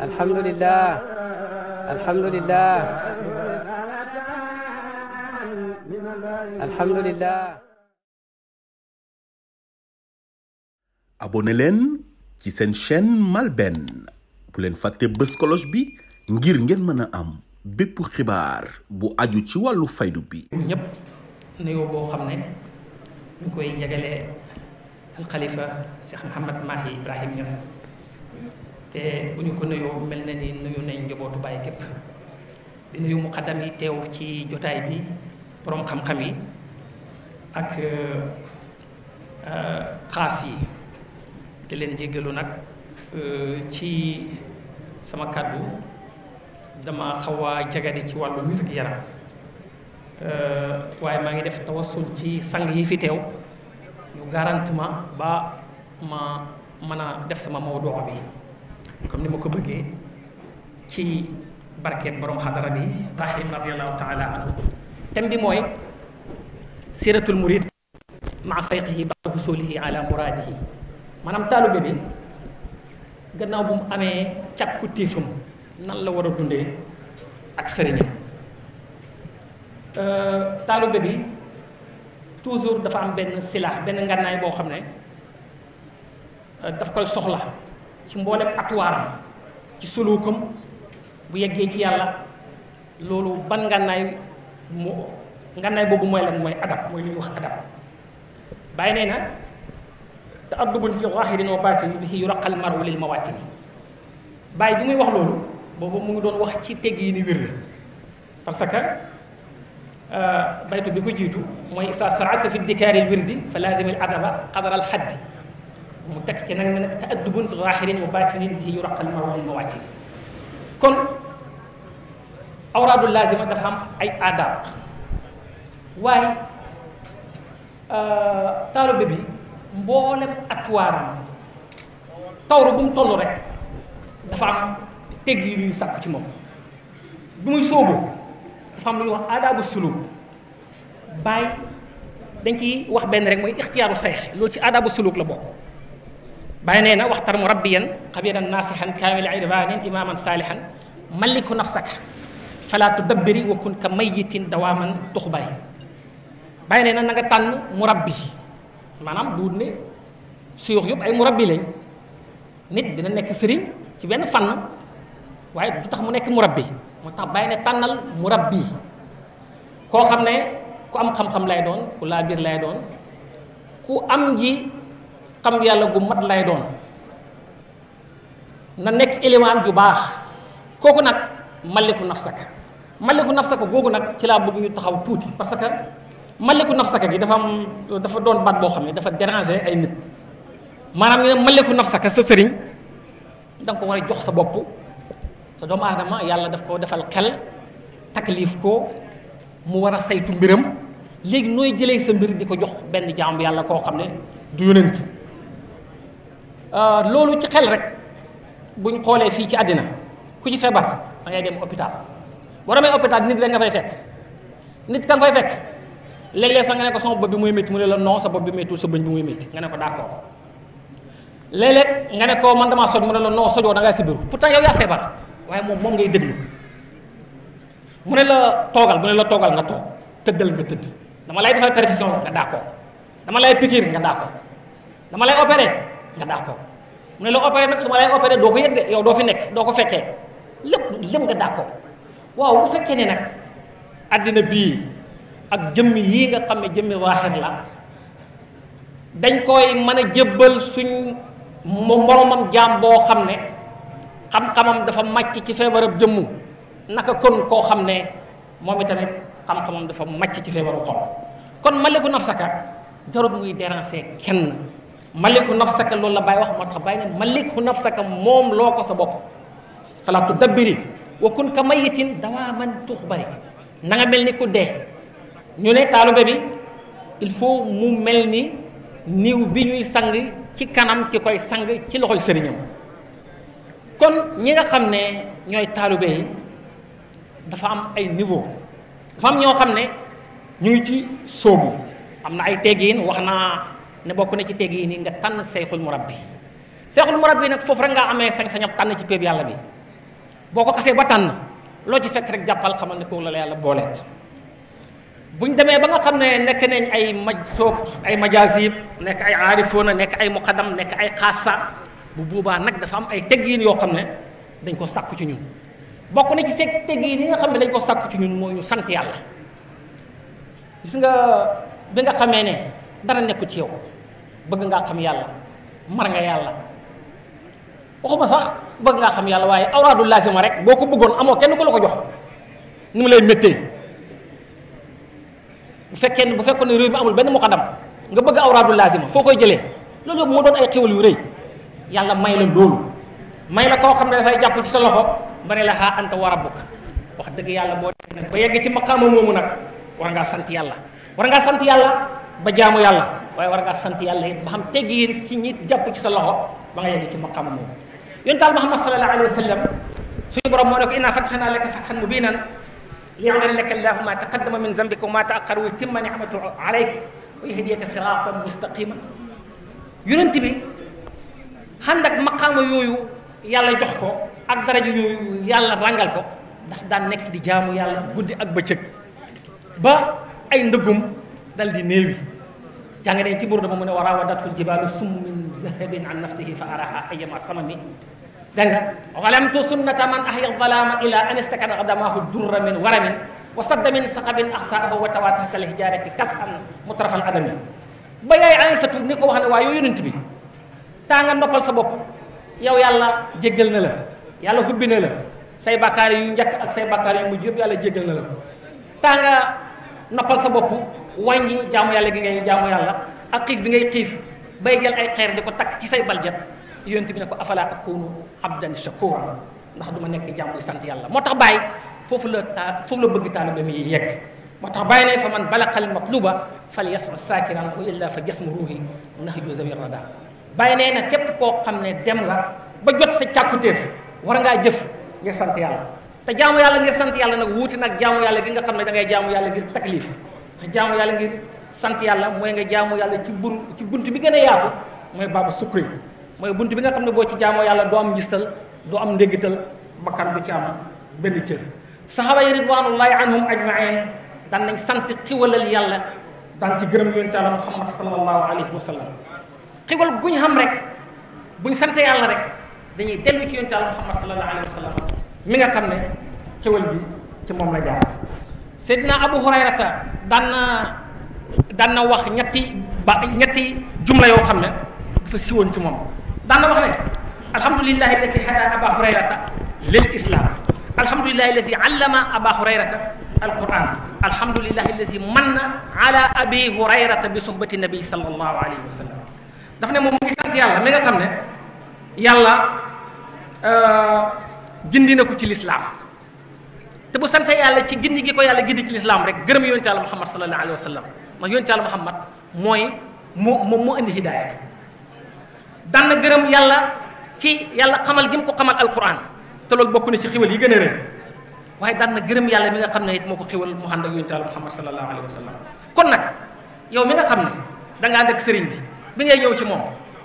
alhamdulillah alhamdulillah alhamdulillah. abonné leen ci seen chaîne MALBN bu leen fàtte bës cloche bi ngir ngeen mën a am bépp xibaar bu aju ci wàllu faydu bi. ñëpp nuyoo boo xam ne ñu koy jagalee alxalifa Cheikh Mouhamad Mahi Ibrahim Niass te bu ñu ko nuyoo mel na ni nuyu nañ njabootu Baay képp di nuyu muqaddam yi teew ci jotaay bi boroom xam-xam yi ak xaas yi te leen jéggalu nag ci sama kàddu dama xaw a jagadi ci wàllu wér-gu-yaram waaye maa ngi def tawassul ci sang yi fi teew ñu garante ma ba ma mën a def sama mawdu bi comme ni ma ko bëggee ci barkeet borom xadara bi Ibrahim radiallahu taala anhu. thème bi mooy siratul murid maa sayqihi ba'da husulihi ala muradihi, maanaam taalibe bi gannaaw bu mu amee càkku téefam nan la war a dundee ak sëriñam. taalibe bi toujours dafa am benn silah benn ngànnaay boo xam ne daf koy soxla ci mboolem atuwaaram ci suluukam bu yeggee ci yàlla. loolu ban ngànnaay boobu mooy lan mooy adab, mooy li ñuy wax adab. Baay nee na ta'addubun fi zaahirin wa baatini bihi yuraqal mar'u lil mawaatini. Baay bi muy wax loolu boobu mu ngi doon wax ci tegg yi ni wér parce que baytu bi ko jiitu mooy isa sarata fi dikaaril wirdi fa laazimil adaba qadra al haddi, mu teg ci nag ne nag ta'addubun fi zaahirin wa baatinin bihi yuraqal mar'u lil mawaatini. kon awraadul laazima dafa am ay adab, waaye taalibe bi mboolem atuwaaram tawru bu mu toll rek dafa am tegg yi ñuy sàkku ci moom. bi muy sóobu dafa am lu ñuy wax aadaabu suluk. Baay dañ ci wax benn rek mooy ixtiyaaru sayx, loolu ci aadaabu suluk la bokk. Baay nee na waxtar murabbiyan xabiran naasihan kaamil irfanin imaman saalihan maliku nafsaka fala tudabbiri wa kun ka mayitin dawaaman tuxbari. Baay nee na nga tànn murabbi, maanaam duut ne suyux yëpp ay murabbi lañ. nit dina nekk sëriñ ci benn fànn waaye du tax mu nekk murabbi. moo tax Baay ne tànnal murabbi koo xam ne ku am xam-xam lay doon, ku laa biir lay doon, ku am ji xam yàlla gu mat lay doon, na nekk élément ju baax. kooku nag maliku nafsaka googu nag ci laa bëgg ñu taxaw tuuti parce que maliku nafsaka gi dafa doon baat boo xam ne dafa déranger ay nit. maanaam ñu ne maliku nafsaka sa sëriñ da nga ko war a jox sa bopp. te doomu aadama yàlla daf koo defal xel taklif ko mu war a saytu mbiram. léegi nooy jëlee sa mbir di ko jox benn jaam yàlla koo xam ne du yonent. loolu ci xel rek buñ xoolee fii ci àddina ku ci feebar da ngay dem hôpital. boo demee hôpital nit rek nga fay fekk. nit kan fay fekk léeg-léeg sax nga ne ko sama bopp bi muy métti mu ne la non sa bopp bi méttul sa bëñ bi muy métti nga ne ko d'accord. léeg-léeg nga ne ko man damaa soj mu ne la non sojoo da ngay sibiru pourtant yow yaa feebar waaye moom ngay déglu. mu ne la toogal nga toog, tëddal nga tëdd. dama lay defal perfusion nga d'accord. dama lay piqûre nga d'accord. dama lay opérer nga d'accord. mu ne la opérer nag su ma lay opérer doo ko yëg de yow doo fi nekk doo ko fekkee lépp nga d'accord. waaw bu fekkee ne nag àddina bii ak jëmmi yii nga xam ne jëmmi zaahir la dañ koy mën a jébbal suñ moromam jaam boo xam ne xam-xamam dafa màcc ci feebarab jëmmu, naka kon koo xam ne moom itamit xam-xamam dafa màcc ci feebaru xol. kon maliku nafsaka jarut muy déranger kenn. maliku nafsaka loolu la Baay wax, moo tax Baay ne maliku nafsaka moom loo ko sa bopp. fala tudabbiri wa kun ka mayitin dawaaman tuxbari, na nga mel ni ku dee. ñu ne taalibe bi il faut mu mel ni niiw bi ñuy sang ci kanam ki koy sang ci loxoy sëriñam. kon ñi nga xam ne ñooy taalibe yi dafa am ay niveau. dafa am ñoo xam ne ñu ngi ci sóobu, am na ay teggiin. wax naa ne bokk na ci tegg yi nii nga tànn seexul murabbi seexul murabbi nag foofu rek nga amee sañ-sañab tànn ci péeb yàlla bi boo ko xasee ba tànn loo ci fekk rek jàppal xamal ne ko la yàlla booleet buñ demee ba nga xam ne nekk nañ ay ay majaasib nekk ay aarifoona nekk ay muqaddam nekk ay xaasa bu boobaa nag dafa am ay teggiin yoo xam ne dañ ko sàkku ci ñun bokk na ci seeg teggiin yi nga xam ne dañ ko sàkku ci ñun mooy ñu sant yàlla gis nga bi nga xamee ne dara nekku ci yow bëgg ngaa xam yàlla mar nga yàlla waxuma sax bëgg ngaa xam yàlla waaye awraadu laazima rek boo ko bëggoon amoo kenn ku la ko jox ni mu lay méttee bu fekkoon ne réew mi amul benn muqaddam nga bëgg awraadu laazima foo koy jëlee loolu yëpp moo doon ay xéwal yu rëy yàlla may la loolu may la koo xam ne dafay jàpp ci sa loxo ba ne la haa anta wa rabbuka wax dëgg yàlla boo dee nag ba yegg ci maqaama moomu nag war ngaa sant yàlla ba jaamu yàlla waaye war ngaa sant yàlla it ba xam teggiin ci ñi jàpp ci sa loxo ba nga yegg ci maqaama moomu yonent Muhammad sallallahu alayhi wa sallam suñu borom moo ne ko innaa fatahna laka fathan mubiinan liyaghfira laka Allahu ma taqaddama min zambika wa ma ta'akhkhara wa yutimma ni'matahu alayka wa yahdiyaka siratan mustaqima yonent bi xànd ak maqaama yooyu yàlla jox ko ak daraja yooyu yàlla rangal ko daf daan nekk di jaamu yàlla guddi ak bëccëg ba ay ndëggum dal di néewi jàng nañ ci Burda ba mu ne wa raawadatul jibaalu summu min dahabin an nafsihi fa araha ayyama samami dégg nga walamtu sunnata man ahya dalama ila an istakana qadamahu durra min waramin wa sadda min saqabin axsaahu wa tawa tahta alhijarati kasan mutrafal adami ba yaay Aysatu ni ko wax ne waa yow yonent bi taa nga noppal sa bopp yow yàlla jéggal na la yàlla hubbi na la say bakkaar yu njëkk ak say bakkaar yu mujj yëpp yàlla jéggal na la taa nga noppal sa bopp wàññi jaamu yàlla gi ngay jaamu yàlla ak xiif bi ngay xiif bay jël ay xeer di ko takk ci say baljet yonent bi ne ko afala akunu abdan shakura ndax du ma nekk jaam buy sant yàlla moo tax bàyyi foofu la bëgg taalibe mi yegg moo tax bàyyi ne fa man balaqal matluba fal yasra saakiran wa illa fa jasmu ruuhi nahju zawi rada bàyyi nee na képp koo xam ne dem nga ba jot sa càkkutéef war ngaa jëf ngir sant yàlla te jaamu yàlla ngir sant yàlla nag wuuti nag jaamu yàlla gi nga xam ne da ngay jaamu yàlla ngir taklif te jaamu yàlla ngir sant yàlla mooy nga jaamu yàlla ci bunt bi gën a yaatu mooy baabu sukri mooy bunt bi nga xam ne boo ci jaamoo yàlla doo am ngistal doo am ndéggital bakkan du ci am benn cër saxaaba yi ridwanullahi anhum ajmain daan nañ sant xiwalal yàlla daan ci gërëm yonent Yàlla Muhammad sallallahu alayhi wa sallam xiwal guñ xam rek buñ sant yàlla rek dañuy dellu ci yonent Yàlla Muhammad sallallahu alayhi wa sallam mi nga xam ne xiwal bi ci moom la jaar Seydina Abu Hurayrata daan na wax ñetti jumla yoo xam ne dafa siwoon ci moom daan na wax ne alhamdulillahi alladi hada Aba Hurayrata lil islam alhamdulillahi alladi allama Aba Hurayrata alquran alhamdulillahi alladi manna ala abi Hurayrata bi suhbati nabi sallallahu alayhi wa sallam daf ne moom mu ngi sant yàlla mi nga xam ne yàlla gindi na ko ci lislaam te bu sante yàlla ci gindi gi ko yàlla gindi ci lislaam rek gërëm yonent Yàlla Muhammad sallallahu alayhi wa sallam ndax yonent Yàlla Muhammad mooy moo indi hidaaya daan na gërëm yàlla ci yàlla xamal gi mu ko xamal alquran te loolu bokk na ci xiwal yi gën a rëy waaye daan na gërëm yàlla mi nga xam ne it moo ko xiwal mu ànd ak yonent Yàlla Muhammad sallallahu alayhi wa sallam kon nag yow mi nga xam ne da ngaa ànd ak sëriñ bi ngay ñëw ci moom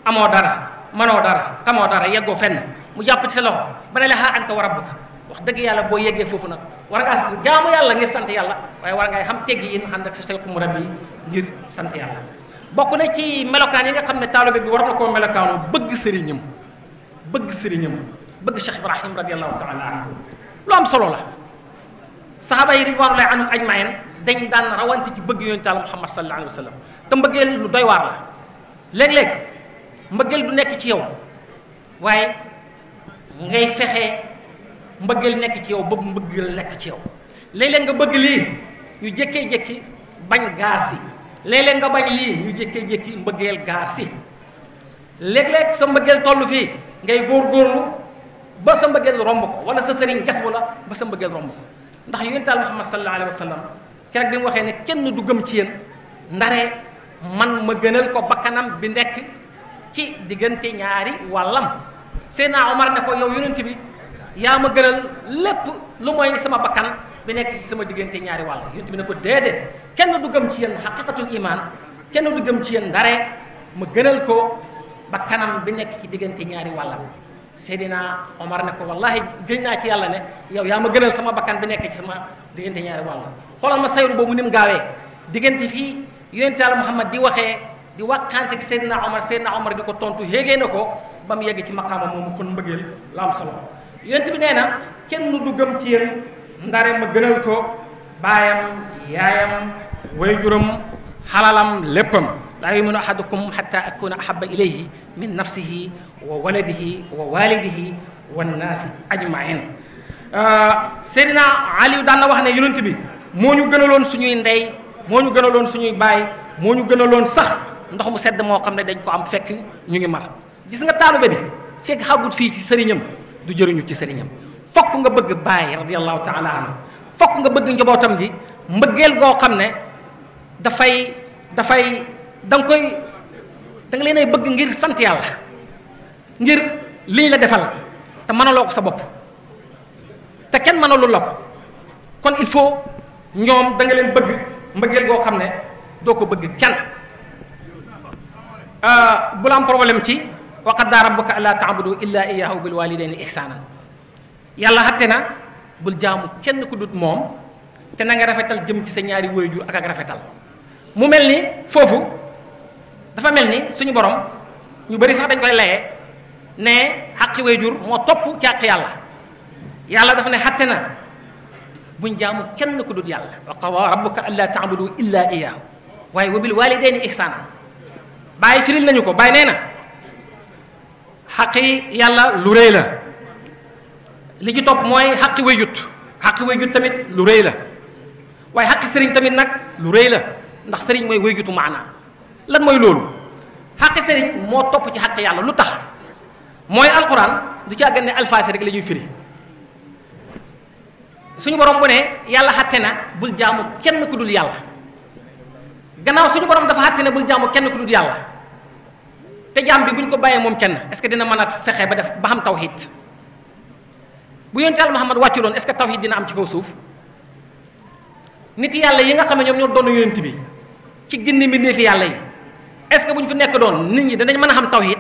amoo dara manoo dara xamoo dara yeggoo fenn mu jàpp ci sa loxo ba ne la haa anta wa rabbuka wax dëgg yàlla boo yeggee foofu nag war ngaa jaamu yàlla ngir sant yàlla waaye war ngay xam teggi yin ànd ak sa seexu murabbi ngir sant yàlla bokk na ci melokaan yi nga xam ne taalibe bi war na koo melokaanu bëgg sëriñam bëgg Cheikh Ibrahim radiallahu taala anhu lu am solo la sahaaba yi ridwanullahi anhum ajmain dañ daan rawante ci bëgg yonent Yàlla Muhammad sallallahu alayhi wa sallam te mbëggeel lu doy waar la léeg-léeg mbëggeel du nekk ci yow waaye ngay fexe mbëggeel nekk ci yow ba mbëggeel nekk ci yow léeg-léeg nga bëgg lii ñu jékkee-jékki bañ gaar si léeg-léeg nga bañ lii ñu jékkee-jékki mbëggeel gaar si léeg-léeg sa mbëggeel toll fii ngay góorgóorlu ba sa mbëggeel romb ko wala sa sëriñ ges bu la ba sa mbëggeel romb ko ndax yonent Yàlla Muhammad sallallahu alayhi wa sallam keroog bi mu waxee ne kenn du gëm ci yéen ndare man ma gënal ko bakkanam bi nekk ci diggante ñaari wàllam Seydina Omar ne ko yow yonent bi yaa ma gënal lépp lu mooy sama bakkan bi nekk ci sama diggante ñaari wàll yonent bi ne ko déedéet kenn du gëm ci yéen xaqiqatul iman kenn du gëm ci yéen ndare ma gënal ko bakkanam bi nekk ci diggante ñaari wàllam. Seydina Omar ne ko wallahi gëñ naa ci yàlla ne yow yaa ma gënal sama bakkan bi nekk ci sama diggante ñaari wàll. xoolal ma sayru boobu ni mu gaawee diggante fii yonent Yàlla Muhammad di waxee di waxante ak Seydina Omar di ko tontu yéegee na ko ba mu yegg ci maqaama moomu kon mbëggeel la am solo. yonent bi nee na kenn du gëm ci yéen ndare ma gënal ko baayam yaayam wayjuram xalalam léppam. laa yuminu ahadukum xata akuna ahaba ilayhi min nafsihi wa waladihi wa walidihi wannaasi ajmain. Seydina Ali daan na wax ne yonent bi moo ñu gënaloon suñuy ndey moo ñu gënaloon suñuy baay moo ñu gënaloon sax ndox mu sedd moo xam ne dañ ko am fekk ñu ngi mar. gis nga taalube bi fekk xagut fii ci sëriñam du jëriñu ci sëriñam fokk nga bëgg baay radiyallahu taala anhu fokk nga bëgg njabootam ji mbëggeel goo xam ne dafay da nga leen ay bëgg ngir sant yàlla ngir liñ la defal te mënaloo ko sa bopp te kenn mënalul la ko kon il faut ñoom da nga leen bëgg mbëggeel goo xam ne doo ko bëgg kenn. bu la am problème ci wa qaddaa rabbuka allaa ta'budu illaa iyyaahu bil waalidayni ihsaanan yàlla xatte na bul jaamu kenn ku dut moom te na nga rafetal jëm ci sa ñaari waajur ak rafetal. mu mel ni foofu dafa mel ni suñu borom ñu bari sax dañ koy laye ne xaqi waajur moo topp ci àq yàlla dafa ne xatte na buñ jaamu kenn ku dut yàlla wa qaddaa rabbuka allaa ta'budu illaa iyyaahu waaye wa bil waalidayni ihsaanan bàyyi firil nañu ko bàyyi nee na xaqi yàlla lu rëy la li ci topp mooy xaqi wayjut tamit lu rëy la waaye xaqi sëriñ tamit nag lu rëy la ndax sëriñ mooy wayjutu maanaa lan mooy loolu xaqi sëriñ moo topp ci xaqi yàlla lu tax mooy alquran du ci àggan ne alfaasi rek la ñuy firi suñu borom bu ne yàlla xatte na bul jaamu kenn ku dul yàlla gannaaw suñu borom dafa xatte ne bul jaamu kenn ku dul yàlla te jaam bi bu ñu ko bàyyee moom kenn est-ce que dina mën a fexe ba xam tawhid bu yonent Yàlla Muhammad wàccu loon est-ce que tawhid dina am ci kaw suuf nit yàlla yi nga xam ne ñoom ñoo doon yonent bi ci ginni mbindeefi yàlla yi est-ce que bu ñu fi nekk doon nit ñi danañ mën a xam tawhid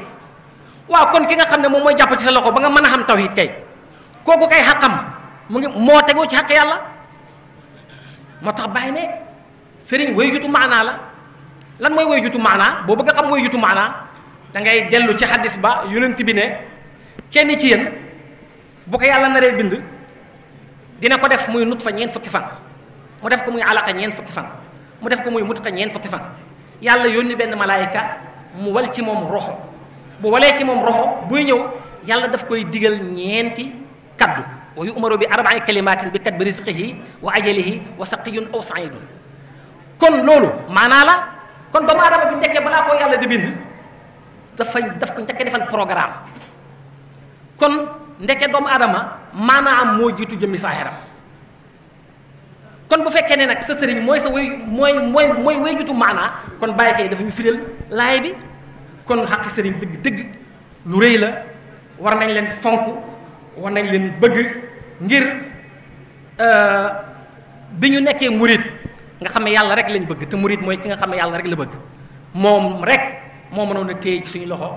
waaw kon ki nga xam ne moom mooy jàpp ci sa loxo ba nga mën a xam tawhid kay kooku kay xaqam moo tegoo ci xaq yàlla moo tax bàyyi ne sëriñ way jutu maanaa la lan mooy way jutu maanaa boo bëgg a xam way jutu maanaa da ngay dellu ci xaddis ba yonent bi ne kenn ci yéen bu ko yàlla naree bind dina ko def muy nut fa ñeent fukki fan mu def ko muy alaqa ñeent fukki fan mu def ko muy mutqa ñeent fukki fan yàlla yónni benn malaayika mu wal ci moom roxo bu walee ci moom roxo buy ñëw yàlla daf koy digal ñeenti kaddu wa yu'maru bi arba'i kalimatin bi katbi rizqihi wa ajalihi wa saqiyun aw sa'idun kon loolu maanaa la kon doomu aadama bi ndekkee balaa koo yàlla di bind daf ko njëkkee defal programme kon ndekkee doomu aadama maanaa am moo jiitu jëmmi saaxiram kon bu fekkee ne nag sa sëriñ mooy sa mooy way jiitu maanaa kon bàyyi kay dafa ñu firil laay bi kon xaqi sëriñ dëgg lu rëy la war nañ leen fonk war nañ leen bëgg ngir bi ñu nekkee murit nga xam ne yàlla rek lañ bëgg te murit mooy ki nga xam ne yàlla rek la bëgg moom rek moo mënoon a téye ci suñu loxo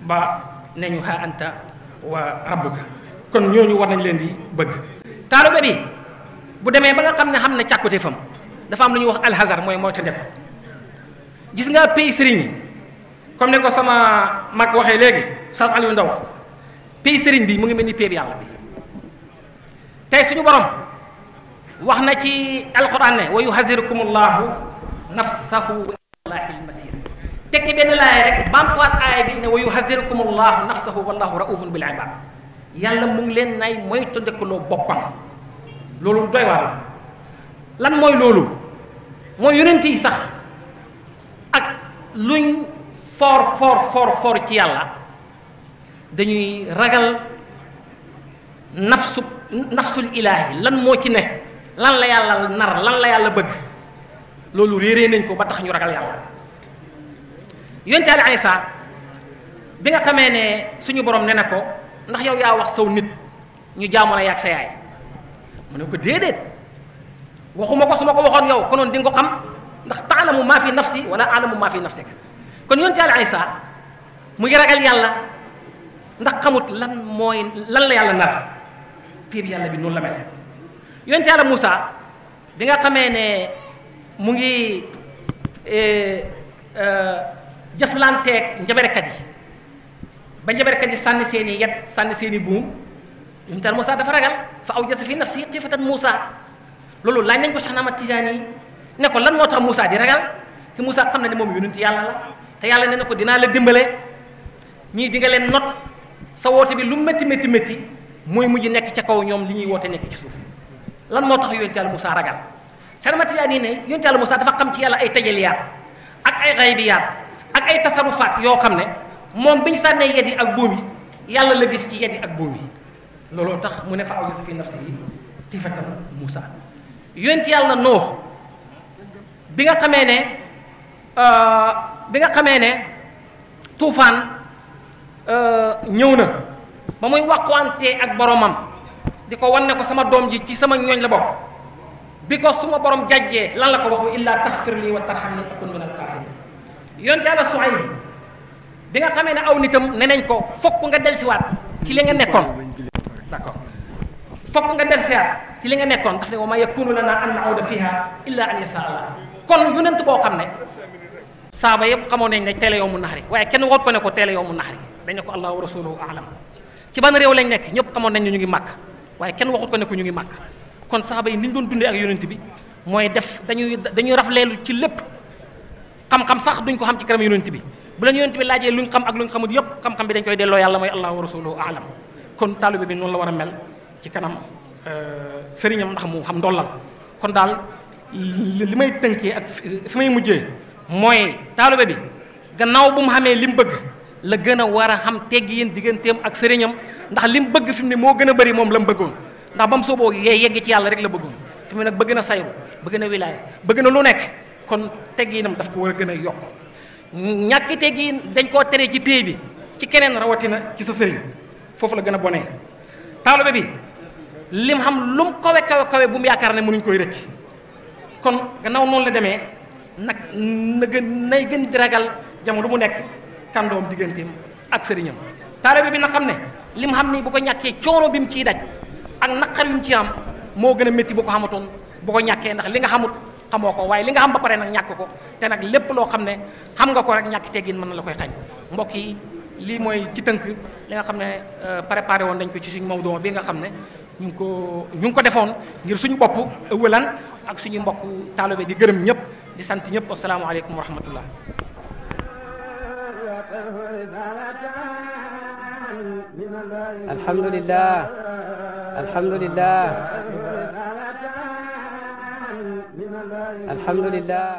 ba ne ñu ha anta wa rabbuka kon ñooñu war nañ leen di bëgg. taalibe bi bu demee ba nga xam ne xam ne càkkute fam dafa am lu ñuy wax alhazar mooy te ndek gis nga pays sëriñ yi comme ne ko sama mag waxee léegi Sas Aliou Ndaw pays sëriñ bi mu ngi mel ni péeb yàlla bi tey suñu borom wax na ci alquran ne wa yuhazirukum allahu nafsahu wa ilallahi almasir tekki benn laay rek bamtuwaat aaya bi ne wa yuhazirukum allahu nafsahu wallahu raufun bil ibad yàlla mu ngi leen nay mooy tondekuloo boppam loolu doy waar lan mooy loolu mooy yonent yi sax ak luñ for ci yàlla dañuy ragal nafsul ilaahi lan moo ci ne lan la yàlla nar lan la yàlla bëgg loolu réeree nañ ko ba tax ñu ragal yàlla yonent Yàlla Isaa bi nga xamee ne suñu borom ne na ko ndax yow yaa wax saw nit ñu jaamu la yaag sa yaay mu ne ko déedéet waxuma ko su ma ko waxoon yow konoon di nga ko xam ndax taalamu maa fi nafsi wala alamu maa fi nafsika kon yonent yàlla Isa mu ngi ragal yàlla ndax xamut lan la yàlla nar piir yàlla bi noonu la mel. yonent yàlla Moussa bi nga xamee ne mu ngi jëflanteeg njaberekat yi ba njaberekat yi sànni seen i yet sànni seen i buum yonent yàlla Moussa dafa ragal fa awjasa fi nafsihi xiifatan Moussa loolu laaj nañ ko Cheikh Ahmad Tidiane yi ne ko lan moo tax Moussa di ragal te Moussa xam na ne moom yonent yàlla la te yàlla ne na ko dinaa la dimbale ñii di nga leen not sa woote bi lu métti métti métti mooy mujj nekk ca kaw ñoom li ñuy woote nekk ci suuf lan moo tax yonent yàlla Moussa ragal Cheikh Ahmad Tidiane yi ne yonent yàlla Moussa dafa xam ci yàlla ay tajaliyaat ak ay xaybiyaat ak ay tasarufaat yoo xam ne moom bi ñu sànnee yet yi ak buum yi yàlla la gis ci yet yi ak buum yi looloo tax mu ne fa awjasa fi nafsihi xiifatan Moussa yonent yàlla Nuux bi nga xamee ne tuufaan ñëw na ba muy wàqwante ak boromam di ko wan ne ko sama doom ji ci sama ñooñ la bokk bi ko suma borom jàjjee lan la ko wax wa illaa taxfir lii wa tarhamni akun min al-xaasiriin yonent yàlla Suayb bi nga xamee ne aw nitam ne nañ ko fokk nga dellusiwaat ci li nga nekkoon d'accord fokk nga dellusiwaat ci li nga nekkoon daf ne wa maa yakunu lanaa an na'uuda fiihaa illaa an yashaa Allah kon yonent boo xam ne saaba yëpp xamoon nañ ne teele yow mu naxari waaye kenn waxut ko ne ko teele yow mu naxari dañ ne ko allahu wa rasuluhu a'lam ci ban réew lañ nekk ñëpp xamoon nañ ne ñu ngi màkk waaye kenn waxut ko ne ko ñu ngi màkk kon saaba yi ni ñu doon dundee ak yonent bi mooy def dañuy rafleelu ci lépp xam-xam sax duñ ko xam ci kanam yonent bi bu leen yonent bi laajee luñ xam ak luñ xamut yëpp xam-xam bi dañ koy delloo yàlla mooy allahu wa rasuluhu a'lam kon taalibe bi noonu la war a mel ci kanam sëriñam ndax mu xam ndollal kon daal li may tënkee ak fi may mujjee mooy taalibe bi gannaaw bu mu xamee li mu bëgg la gën a war a xam teggin digganteem ak sëriñam ndax li mu bëgg fi mu ne moo gën a bëri moom la mu bëggoon ndax ba mu sooboo yegg ci yàlla rek la bëggoon fi mu ne nag bëgg na sayru bëgg na wilaaya bëgg na lu nekk kon tegginam daf ko war a gën a yokk ñàkk teggin dañ koo tere ci pay bi ci keneen rawatina ci sa sëriñ foofu la gën a bonee taalibe bi lim xam lum kawe bu mu yaakaar ne mënuñ koy rëcc kon gannaaw noonu la demee nag nay gën di ragal jamono bu nekk kàndoom digganteem ak sëriñam taalibe bi na xam ne lim xam ni bu ko ñàkkee coono bi mu ciy daj ak naqar yu mu ci am moo gën a métti bu ko xamatoon bu ko ñàkkee ndax li nga xamut xamoo ko waaye li nga xam ba pare nag ñàkk ko te nag lépp loo xam ne xam nga ko rek ñàkk teggin mën na la koy xañ mbokk yi lii mooy ci tënk li nga xam ne préparé woon dañ ko ci suñu mawduu bi nga xam ne ñu ngi ko defoon ngir suñu bopp ëwëlan ak suñu mbokk taalibe di gërëm ñëpp di sant ñëpp asalaamaaleykum wa rahmatullah alhamdulillah alhamdulillah alhamdulillah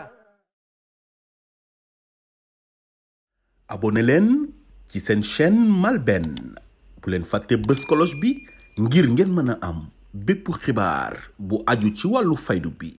abonné leen ci seen chaîne MALBN bu leen fàtte bës cloche bi ngir ngeen mën a am bépp xibaar bu aju ci wàllu faydu bi